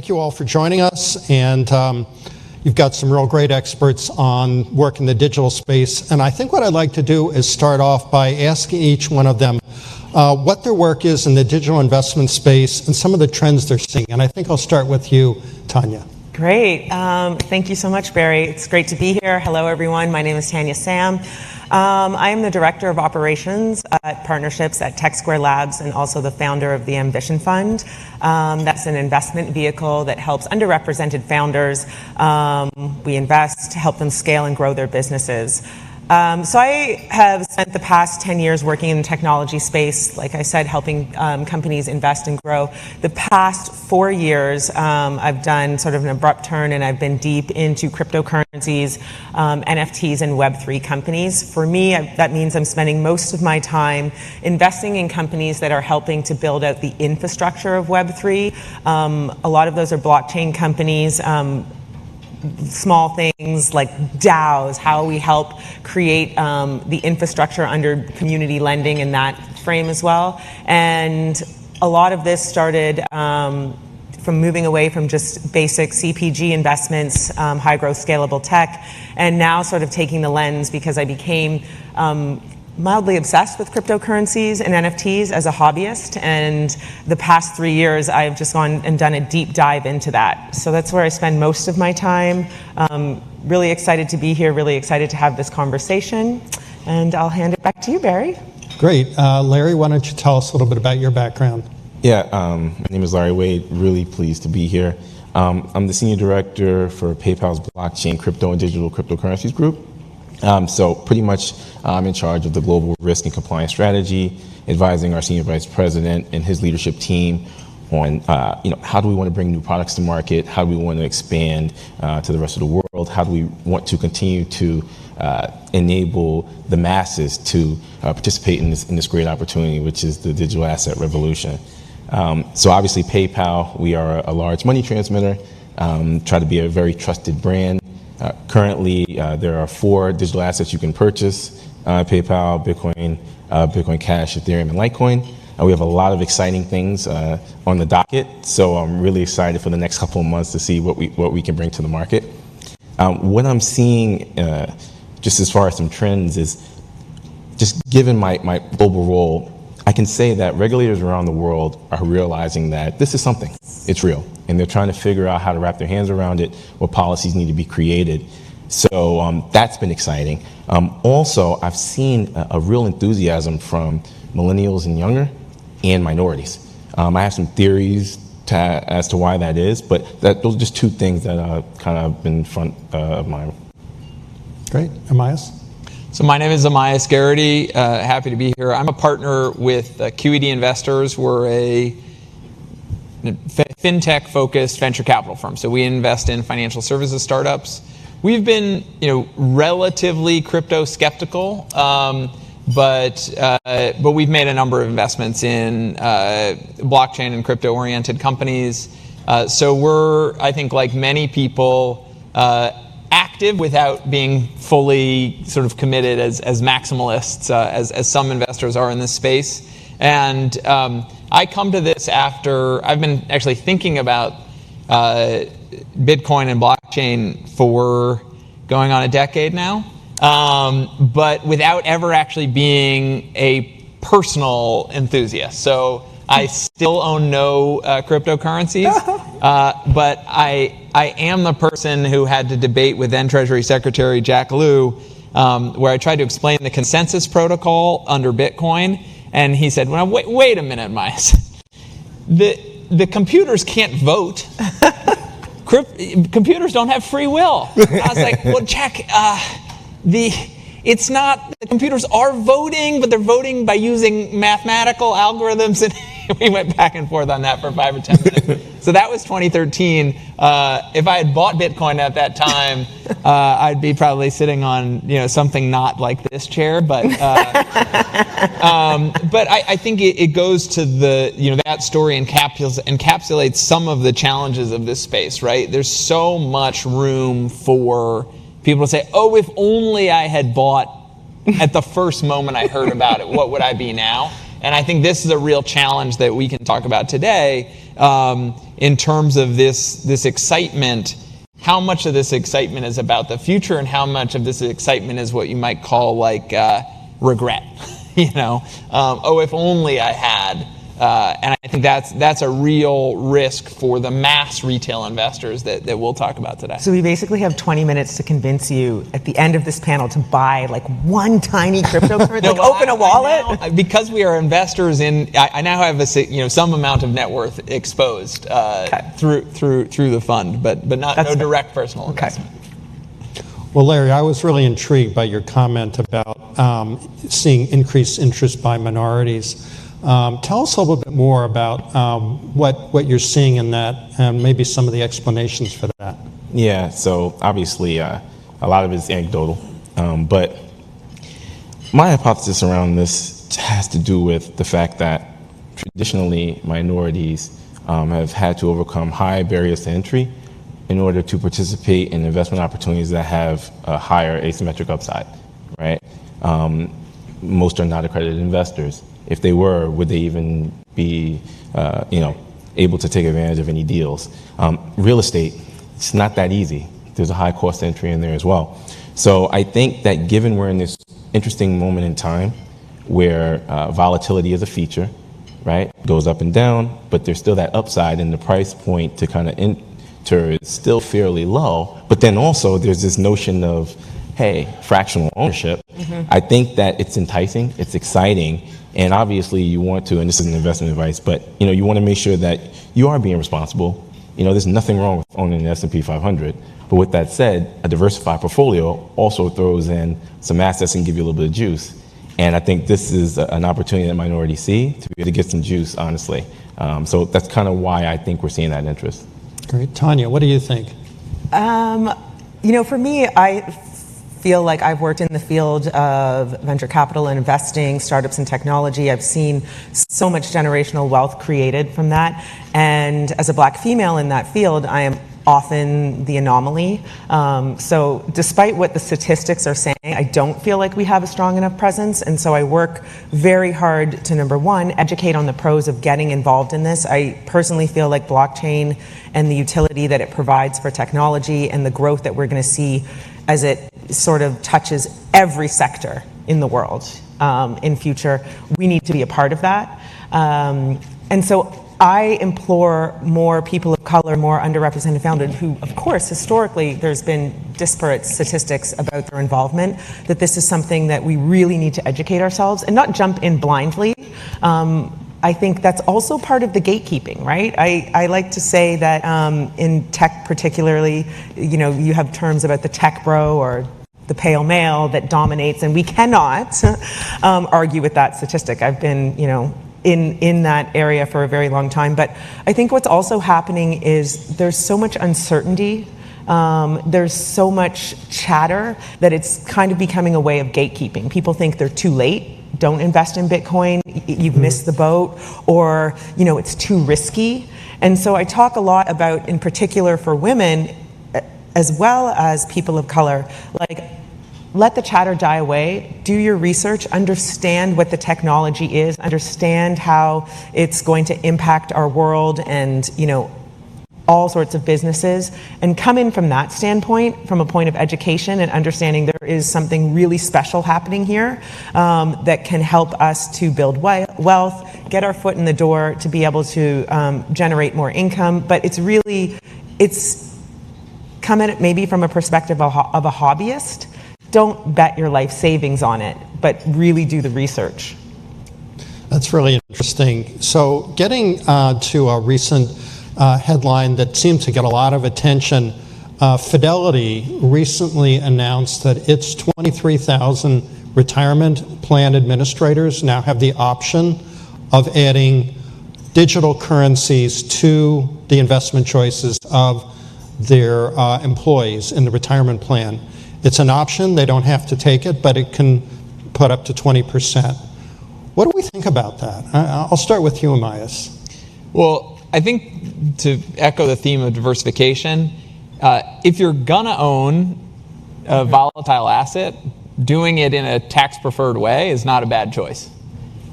thank you all for joining us. And you've got some real great experts on work in the digital space. And I think what I'd like to do is start off by asking each one of them what their work is in the digital investment space and some of the trends they're seeing. And I think I'll start with you, Tanya. Great. Thank you so much, Barry. It's great to be here. Hello, everyone. My name is Tanya Sam. I am the Director of Operations at Partnerships at Tech Square Labs and also the founder of the Ambition Fund. That's an investment vehicle that helps underrepresented founders. We invest to help them scale and grow their businesses. So I have spent the past 10 years working in the technology space, like I said, helping companies invest and grow. The past 4 years, I've done sort of an abrupt turn and I've been deep into cryptocurrencies, NFTs, and Web3 companies. For me, that means I'm spending most of my time investing in companies that are helping to build out the infrastructure of Web3. A lot of those are blockchain companies. Small things like DAOs, how we help create the infrastructure under community lending in that frame as well. And a lot of this started from moving away from just basic CPG investments, high growth scalable tech, and now sort of taking the lens because I became mildly obsessed with cryptocurrencies and NFTs as a hobbyist, and the past 3 years I've just gone and done a deep dive into that. So that's where I spend most of my time. Really excited to be here, really excited to have this conversation, and I'll hand it back to you, Barry. Great. Larry, why don't you tell us a little bit about your background? Yeah, my name is Larry Wade, really pleased to be here. I'm the Senior Director for PayPal's Blockchain, Crypto, and Digital Cryptocurrencies Group. So pretty much I'm in charge of the global risk and compliance strategy, advising our Senior Vice President and his leadership team on how do we want to bring new products to market, how do we want to expand to the rest of the world, how do we want to continue to enable the masses to participate in this great opportunity, which is the digital asset revolution. So obviously PayPal, we are a large money transmitter, try to be a very trusted brand. Currently, there are 4 digital assets you can purchase: PayPal, Bitcoin, Bitcoin Cash, Ethereum, and Litecoin. We have a lot of exciting things on the docket, so I'm really excited for the next couple of months to see what we can bring to the market. What I'm seeing, just as far as some trends, is just given my global role, I can say that regulators around the world are realizing that this is something, it's real, and they're trying to figure out how to wrap their hands around it, what policies need to be created. So that's been exciting. Also, I've seen a real enthusiasm from millennials and younger and minorities. I have some theories as to why that is, but those are just 2 things that kind of been front of mind. Great. Amias? So my name is Amias Garrity. Happy to be here. I'm a partner with QED Investors. We're a fintech-focused venture capital firm. So we invest in financial services startups. We've been, relatively crypto skeptical, but we've made a number of investments in blockchain and crypto-oriented companies. So we're, I think, like many people, active without being fully sort of committed as maximalists, as some investors are in this space. And I come to this after I've been actually thinking about Bitcoin and blockchain for going on a decade now, but without ever actually being a personal enthusiast. So I still own no cryptocurrencies, but I am the person who had to debate with then Treasury Secretary Jack Lew, where I tried to explain the consensus protocol under Bitcoin, and he said, "Well, wait a minute, Miles. The computers can't vote. Computers don't have free will." I was like, "Well, Jack, it's not. The computers are voting, but they're voting by using mathematical algorithms." And we went back and forth on that for 5 or 10 minutes. So that was 2013. If I had bought Bitcoin at that time, I'd be probably sitting on something not like this chair. But I think it goes to the that story encapsulates some of the challenges of this space, right? There's so much room for people to say, "Oh, if only I had bought at the first moment I heard about it, what would I be now?" And I think this is a real challenge that we can talk about today. in terms of this excitement, how much of this excitement is about the future and how much of this excitement is what you might call like regret. Oh, if only I had. And I think that's a real risk for the mass retail investors that we'll talk about today. So we basically have 20 minutes to convince you at the end of this panel to buy like one tiny cryptocurrency, No, like well, open a wallet. now, because we are investors in, I now have some amount of net worth exposed through the fund, but no direct personal investment. Well, Larry, I was really intrigued by your comment about seeing increased interest by minorities. Tell us a little bit more about what you're seeing in that and maybe some of the explanations for that. Yeah, so obviously a lot of it is anecdotal, but my hypothesis around this has to do with the fact that traditionally minorities have had to overcome high barriers to entry in order to participate in investment opportunities that have a higher asymmetric upside, right? Most are not accredited investors. If they were, would they even be, able to take advantage of any deals? Real estate, it's not that easy. There's a high cost entry in there as well. So I think that given we're in this interesting moment in time where volatility is a feature, right? Goes up and down, but there's still that upside, and the price point to kind of enter is still fairly low. But then also there's this notion of, hey, fractional ownership. I think that it's enticing, it's exciting, and obviously you want to, and this isn't investment advice, but you want to make sure that you are being responsible. There's nothing wrong with owning the S&P 500. But with that said, a diversified portfolio also throws in some assets and give you a little bit of juice. And I think this is an opportunity that minorities see to be able to get some juice, honestly. So that's kind of why I think we're seeing that interest. Great. Tanya, what do you think? For me, I feel like I've worked in the field of venture capital and investing, startups and technology. I've seen so much generational wealth created from that. And as a Black female in that field, I am often the anomaly. So despite what the statistics are saying, I don't feel like we have a strong enough presence. And so I work very hard to, number one, educate on the pros of getting involved in this. I personally feel like blockchain and the utility that it provides for technology and the growth that we're going to see as it sort of touches every sector in the world in future, we need to be a part of that. And so I implore more people of color, more underrepresented founders who, of course, historically, there's been disparate statistics about their involvement, that this is something that we really need to educate ourselves and not jump in blindly. I think that's also part of the gatekeeping, right? I like to say that in tech particularly, you have terms about the tech bro or the pale male that dominates, and we cannot argue with that statistic. I've been, in that area for a very long time. But I think what's also happening is there's so much uncertainty. There's so much chatter that it's kind of becoming a way of gatekeeping. People think they're too late. Don't invest in Bitcoin. You've missed the boat, or it's too risky. And so I talk a lot about, in particular for women, as well as people of color, like, let the chatter die away, do your research, understand what the technology is, understand how it's going to impact our world and, all sorts of businesses, and come in from that standpoint, from a point of education and understanding there is something really special happening here that can help us to build wealth, get our foot in the door to be able to generate more income. But it's come at it maybe from a perspective of a hobbyist. Don't bet your life savings on it, but really do the research. That's really interesting. So getting to a recent headline that seemed to get a lot of attention, Fidelity recently announced that its 23,000 retirement plan administrators now have the option of adding digital currencies to the investment choices of their employees in the retirement plan. It's an option. They don't have to take it, but it can put up to 20%. What do we think about that? I'll start with you, Amias. Well, I think to echo the theme of diversification, if you're gonna own a volatile asset, doing it in a tax-preferred way is not a bad choice.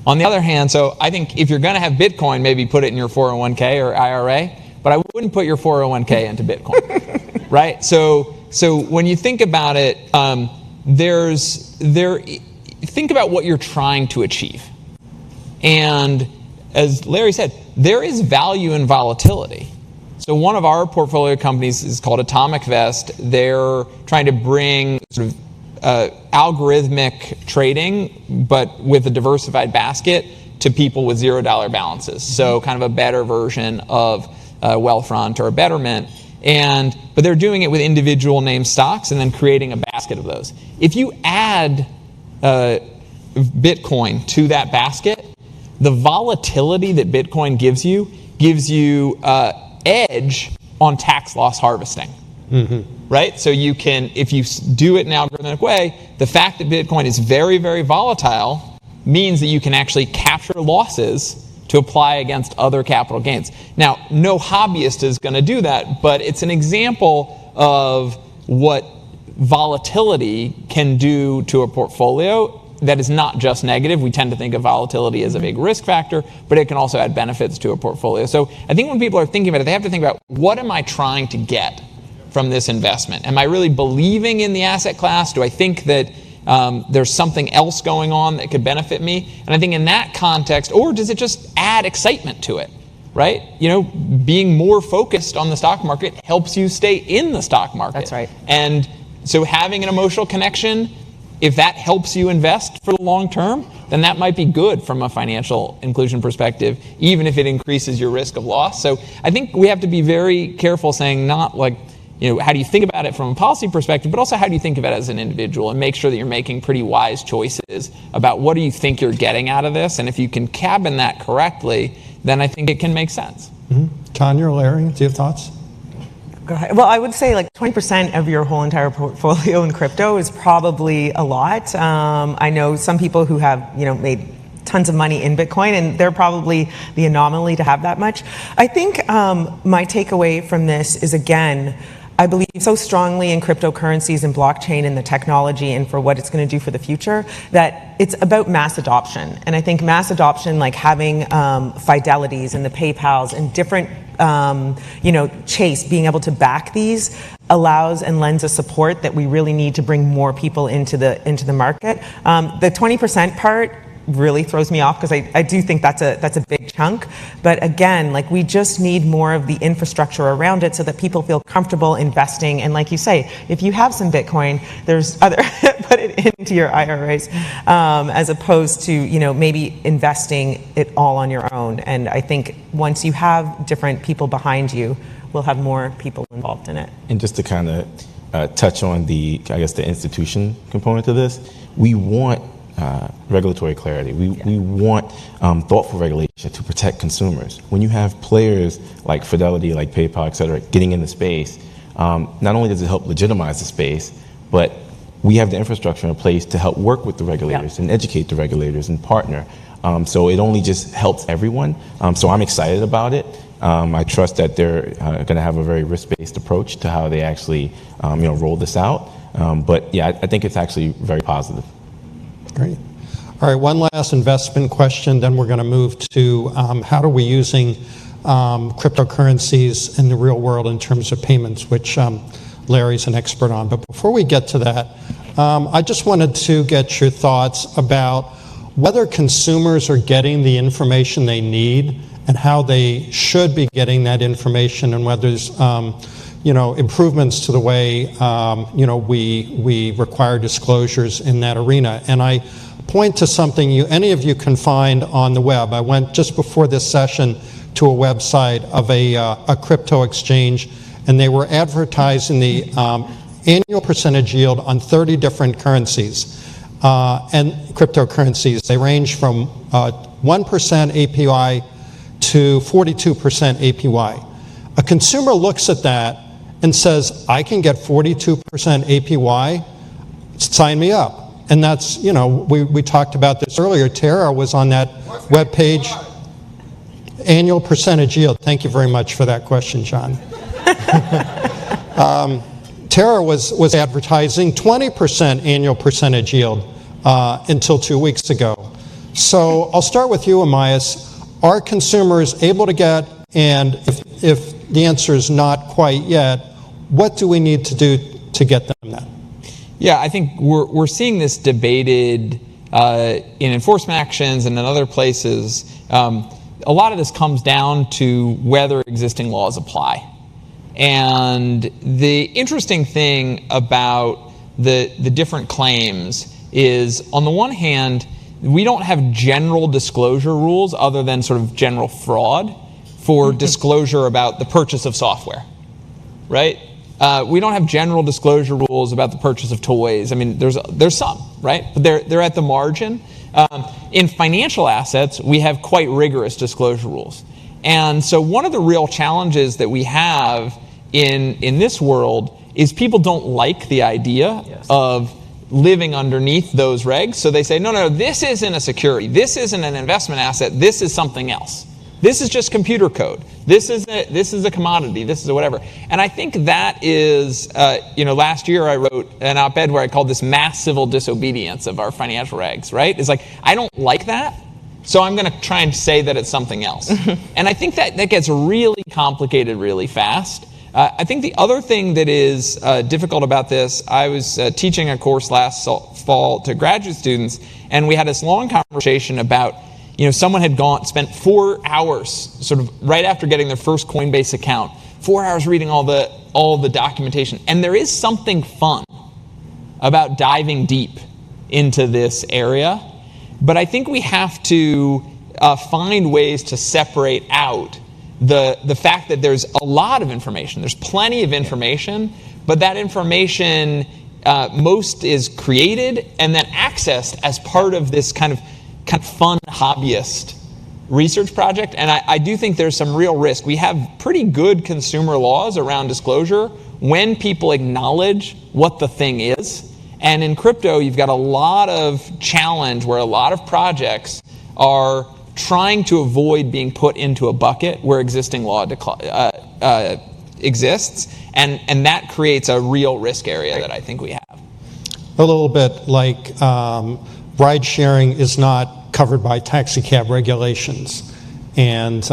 On the other hand, so I think if you're gonna have Bitcoin, maybe put it in your 401k or IRA, but I wouldn't put your 401k into Bitcoin, right? So when you think about it, think about what you're trying to achieve. And as Larry said, there is value in volatility. So one of our portfolio companies is called Atomic Vest. They're trying to bring sort of algorithmic trading, but with a diversified basket to people with $0 balances. So kind of a better version of Wealthfront or Betterment. But they're doing it with individual name stocks and then creating a basket of those. If you add Bitcoin to that basket, the volatility that Bitcoin gives you edge on tax loss harvesting. Right? So you can, if you do it in an algorithmic way, the fact that Bitcoin is very, very volatile means that you can actually capture losses to apply against other capital gains. Now, no hobbyist is going to do that, but it's an example of what volatility can do to a portfolio that is not just negative. We tend to think of volatility as a big risk factor, but it can also add benefits to a portfolio. So I think when people are thinking about it, they have to think about, what am I trying to get from this investment? Am I really believing in the asset class? Do I think that there's something else going on that could benefit me? And I think in that context, or does it just add excitement to it, right? Being more focused on the stock market helps you stay in the stock market. That's right. And so having an emotional connection, if that helps you invest for the long term, then that might be good from a financial inclusion perspective, even if it increases your risk of loss. So I think we have to be very careful saying, not like, how do you think about it from a policy perspective, but also how do you think about it as an individual, and make sure that you're making pretty wise choices about what do you think you're getting out of this. And if you can cabin that correctly, then I think it can make sense. Tanya or Larry, do you have thoughts? Go ahead. Well, I would say like 20% of your whole entire portfolio in crypto is probably a lot. I know some people who have, made tons of money in Bitcoin, and they're probably the anomaly to have that much. I think my takeaway from this is, again, I believe so strongly in cryptocurrencies and blockchain and the technology and for what it's going to do for the future, that it's about mass adoption. And I think mass adoption, like having Fidelities and the PayPals and different, Chase being able to back these, allows and lends a support that we really need to bring more people into the market. The 20% part really throws me off, because I do think that's a big chunk. But again, we just need more of the infrastructure around it so that people feel comfortable investing. And like you say, if you have some Bitcoin, there's other put it into your IRAs, as opposed to maybe investing it all on your own. And I think once you have different people behind you, we'll have more people involved in it. And just to kind of touch on the institution component of this, we want regulatory clarity. We want thoughtful regulation to protect consumers. When you have players like Fidelity, like PayPal, et cetera, getting in the space, not only does it help legitimize the space, but we have the infrastructure in place to help work with the regulators and educate the regulators and partner. So it only just helps everyone. So I'm excited about it. I trust that they're going to have a very risk-based approach to how they actually roll this out. But yeah, I think it's actually very positive. Great. All right, one last investment question, then we're going to move to how are we using cryptocurrencies in the real world in terms of payments, which Larry's an expert on. But before we get to that, I just wanted to get your thoughts about whether consumers are getting the information they need and how they should be getting that information, and whether there's improvements to the way we require disclosures in that arena. And I point to something any of you can find on the web. I went just before this session to a website of a crypto exchange, and they were advertising the annual percentage yield on 30 different currencies and cryptocurrencies. They range from 1% APY to 42% APY. A consumer looks at that and says, I can get 42% APY, sign me up. And that's, we talked about this earlier. Tara was on that web page. Annual percentage yield. Thank you very much for that question, John. Tara was advertising 20% annual percentage yield until 2 weeks ago. So I'll start with you, Amias. Are consumers able to get, and if the answer is not quite yet. What do we need to do to get them that? Yeah, I think we're seeing this debated in enforcement actions and in other places. A lot of this comes down to whether existing laws apply. And the interesting thing about the different claims is, on the one hand, we don't have general disclosure rules other than sort of general fraud for disclosure about the purchase of software, right? We don't have general disclosure rules about the purchase of toys. I mean, there's some, right? But they're at the margin. In financial assets, we have quite rigorous disclosure rules. And so one of the real challenges that we have in this world is people don't like the idea of living underneath those regs. So they say, no, this isn't a security. This isn't an investment asset. This is something else. This is just computer code. This is a commodity. This is a whatever. And I think that is, last year I wrote an op-ed where I called this mass civil disobedience of our financial regs, right? It's like, I don't like that, so I'm going to try and say that it's something else. And I think that gets really complicated really fast. I think the other thing that is difficult about this, I was teaching a course last fall to graduate students, and we had this long conversation about, someone had spent 4 hours, sort of right after getting their first Coinbase account, 4 hours reading all the documentation. And there is something fun about diving deep into this area, but I think we have to find ways to separate out the fact that there's a lot of information. There's plenty of information, but that information most is created and then accessed as part of this kind of fun hobbyist research project. And I do think there's some real risk. We have pretty good consumer laws around disclosure when people acknowledge what the thing is. And in crypto, you've got a lot of challenge where a lot of projects are trying to avoid being put into a bucket where existing law exists. And that creates a real risk area that I think we have. A little bit like ride sharing is not covered by taxi cab regulations. And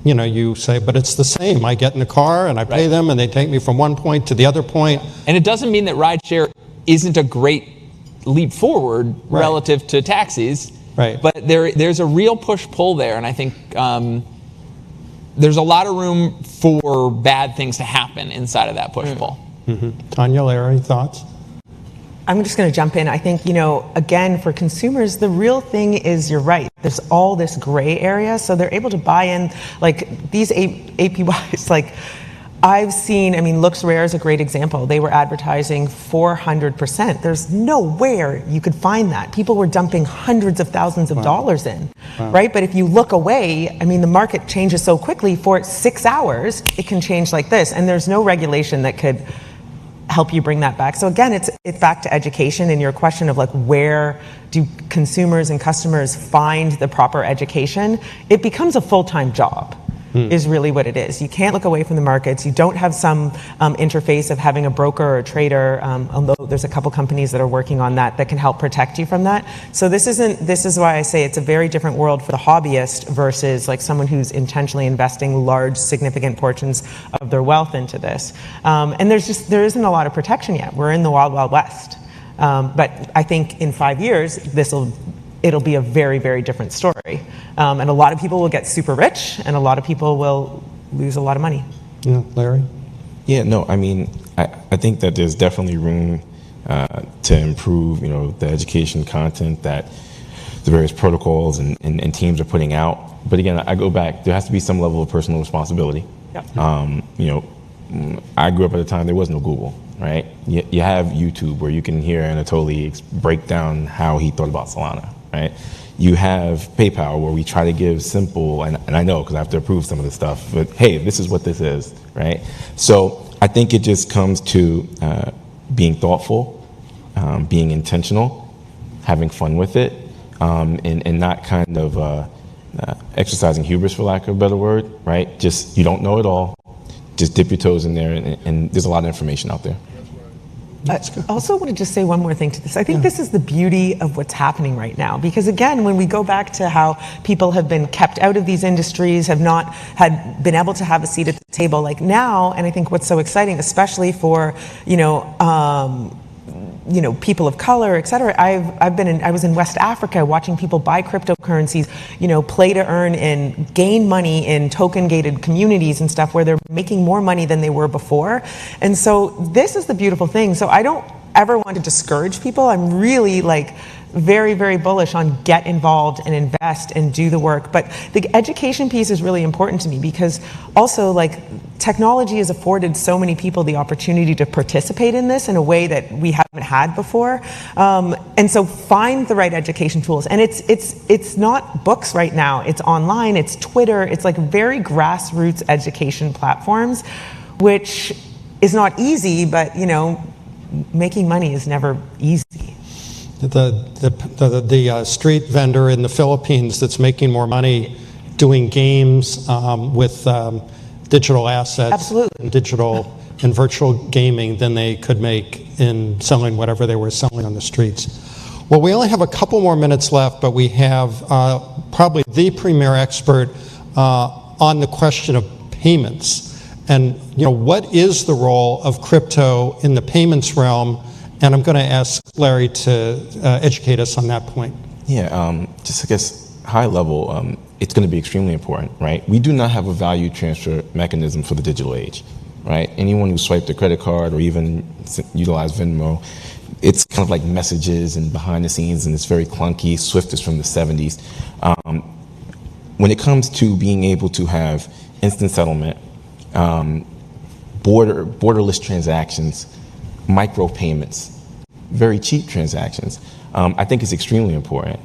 you say, but it's the same. I get in the car and I pay them and they take me from one point to the other point. And it doesn't mean that rideshare isn't a great leap forward relative to taxis. Right. But there's a real push-pull there, and I think there's a lot of room for bad things to happen inside of that push-pull. Mm-hmm. Tanya, Larry, thoughts? I'm just going to jump in. I think, again, for consumers, the real thing is, you're right, there's all this gray area, so they're able to buy in, like, these APYs, like, I've seen, LooksRare is a great example. They were advertising 400%. There's nowhere you could find that. People were dumping hundreds of thousands of dollars in, right? But if you look away, the market changes so quickly. For 6 hours, it can change like this, and there's no regulation that could help you bring that back. So again, it's back to education and your question of, like, where do consumers and customers find the proper education? It becomes a full-time job. Is really what it is. You can't look away from the markets. You don't have some interface of having a broker or a trader, although there's a couple companies that are working on that can help protect you from that. So this is why I say it's a very different world for the hobbyist versus, like, someone who's intentionally investing large, significant portions of their wealth into this. And there isn't a lot of protection yet. We're in the wild, wild west. But I think in 5 years, it'll be a very, very different story. And a lot of people will get super rich, and a lot of people will lose a lot of money. Yeah, Larry? Yeah, no, I think that there's definitely room to improve, the education content that the various protocols and teams are putting out. But again, I go back, there has to be some level of personal responsibility. Yep. I grew up at a time there was no Google, right? You have YouTube where you can hear Anatoly break down how he thought about Solana, right? You have PayPal where we try to give simple, and I know because I have to approve some of this stuff, but hey, this is what this is, right? So I think it just comes to being thoughtful, being intentional, having fun with it, and not kind of exercising hubris, for lack of a better word, right? Just, you don't know it all. Just dip your toes in there, and there's a lot of information out there. I also want to just say one more thing to this. I think this is the beauty of what's happening right now. Because again, when we go back to how people have been kept out of these industries, have not had been able to have a seat at the table, like now, and I think what's so exciting, especially for, people of color, et cetera. I was in West Africa watching people buy cryptocurrencies, play to earn and gain money in token gated communities and stuff where they're making more money than they were before. And so this is the beautiful thing. So I don't ever want to discourage people. I'm really very, very bullish on get involved and invest and do the work. But the education piece is really important to me because also technology has afforded so many people the opportunity to participate in this in a way that we haven't had before. And so find the right education tools. And it's not books right now. It's online, it's Twitter, it's very grassroots education platforms, which is not easy, but making money is never easy. The street vendor in the Philippines that's making more money doing games with digital assets, Absolutely. and digital and virtual gaming than they could make in selling whatever they were selling on the streets. Well, we only have a couple more minutes left, but we have probably the premier expert on the question of payments. And what is the role of crypto in the payments realm? And I'm going to ask Larry to educate us on that point. Yeah, just I guess high level, it's going to be extremely important, right? We do not have a value transfer mechanism for the digital age, right? Anyone who swiped a credit card or even utilized Venmo, it's kind of like messages and behind the scenes, and it's very clunky. Swift is from the 70s. When it comes to being able to have instant settlement, borderless transactions, micropayments, very cheap transactions, I think it's extremely important.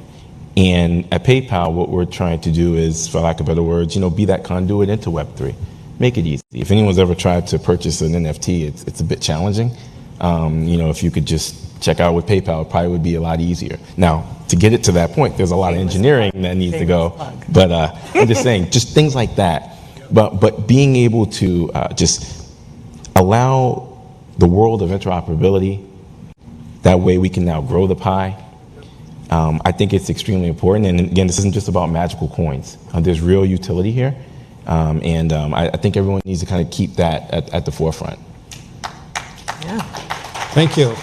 And at PayPal, what we're trying to do is, for lack of better words, be that conduit into Web3. Make it easy. If anyone's ever tried to purchase an NFT, it's a bit challenging. If you could just check out with PayPal, it probably would be a lot easier. Now, to get it to that point, there's a lot of engineering that needs to go. But I'm just saying, just things like that. But being able to just allow the world of interoperability, that way we can now grow the pie. I think it's extremely important. And again, this isn't just about magical coins. There's real utility here. I think everyone needs to kind of keep that at the forefront. Yeah. Thank you.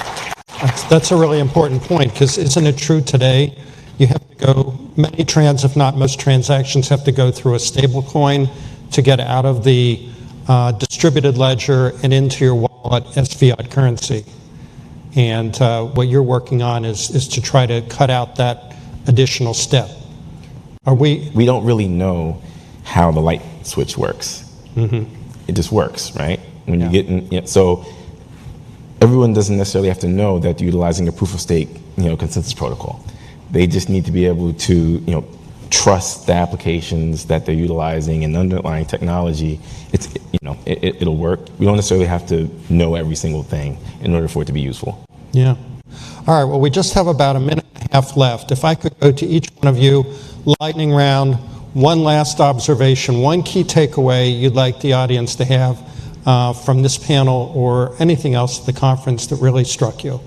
That's a really important point, because isn't it true today? You have to go, many if not most transactions have to go through a stable coin to get out of the distributed ledger and into your wallet as fiat currency. And what you're working on is to try to cut out that additional step. We don't really know how the light switch works. Mm-hmm. It just works, right? When you get in, so everyone doesn't necessarily have to know that they're utilizing a proof of stake, consensus protocol. They just need to be able to, trust the applications that they're utilizing and underlying technology. It'll work. We don't necessarily have to know every single thing in order for it to be useful. Yeah. All right. Well, we just have about a minute and a half left. If I could go to each one of you, lightning round, one last observation, one key takeaway you'd like the audience to have from this panel or anything else at the conference that really struck you.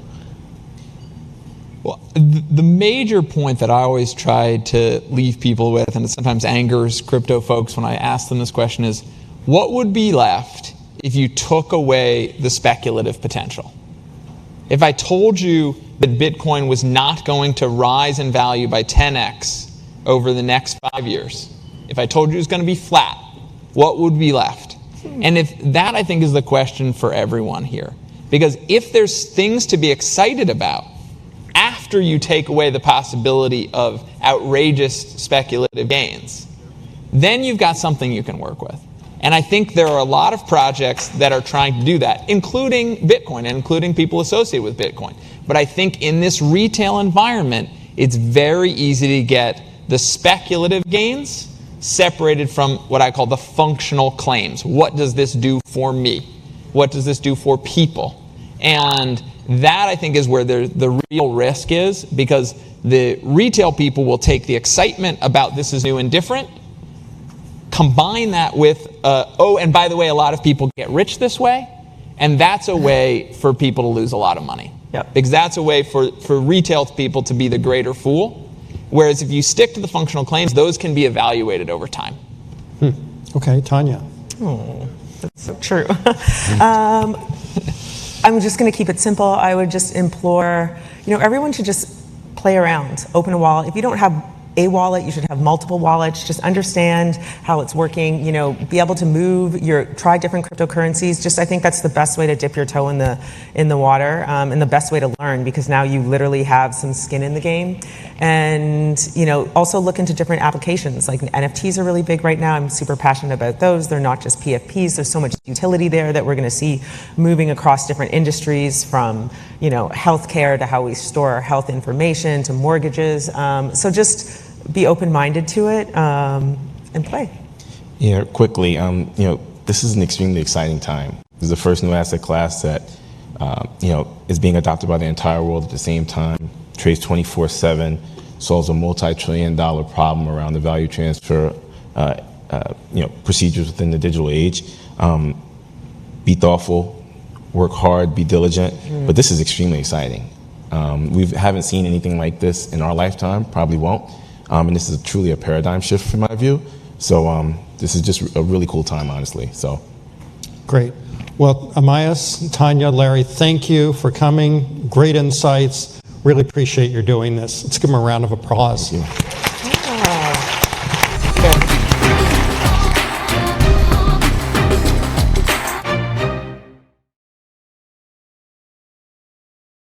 Well, the major point that I always try to leave people with, and it sometimes angers crypto folks when I ask them this question, is what would be left if you took away the speculative potential? If I told you that Bitcoin was not going to rise in value by 10x over the next 5 years, if I told you it was going to be flat, what would be left? And if that, I think, is the question for everyone here. Because if there's things to be excited about after you take away the possibility of outrageous speculative gains, then you've got something you can work with. And I think there are a lot of projects that are trying to do that, including Bitcoin and including people associated with Bitcoin. But I think in this retail environment, it's very easy to get the speculative gains separated from what I call the functional claims. What does this do for me? What does this do for people? And that, I think, is where the real risk is, because the retail people will take the excitement about this is new and different, combine that with, and by the way, a lot of people get rich this way, And that's a way for people to lose a lot of money. Yep. Because that's a way for retail people to be the greater fool. Whereas if you stick to the functional claims, those can be evaluated over time. Okay, Tanya. That's so true. I'm just going to keep it simple. I would just implore, everyone should just play around, open a wallet. If you don't have a wallet, you should have multiple wallets. Just understand how it's working, be able to try different cryptocurrencies. I think that's the best way to dip your toe in the water, and the best way to learn, because now you literally have some skin in the game. And, also look into different applications. Like NFTs are really big right now. I'm super passionate about those. They're not just PFPs. There's so much utility there that we're going to see moving across different industries, from, healthcare to how we store our health information to mortgages. So just be open-minded to it, and play. Yeah, quickly, this is an extremely exciting time. This is the first new asset class that, is being adopted by the entire world at the same time, trades 24/7, solves a multi-trillion-dollar problem around the value transfer, procedures within the digital age. Be thoughtful, work hard, be diligent, but this is extremely exciting. We haven't seen anything like this in our lifetime, probably won't. And this is truly a paradigm shift from my view. So this is just a really cool time, honestly. So, Great. Well, Amias, Tanya, Larry, thank you for coming. Great insights. Really appreciate your doing this. Let's give them a round of applause. thank you.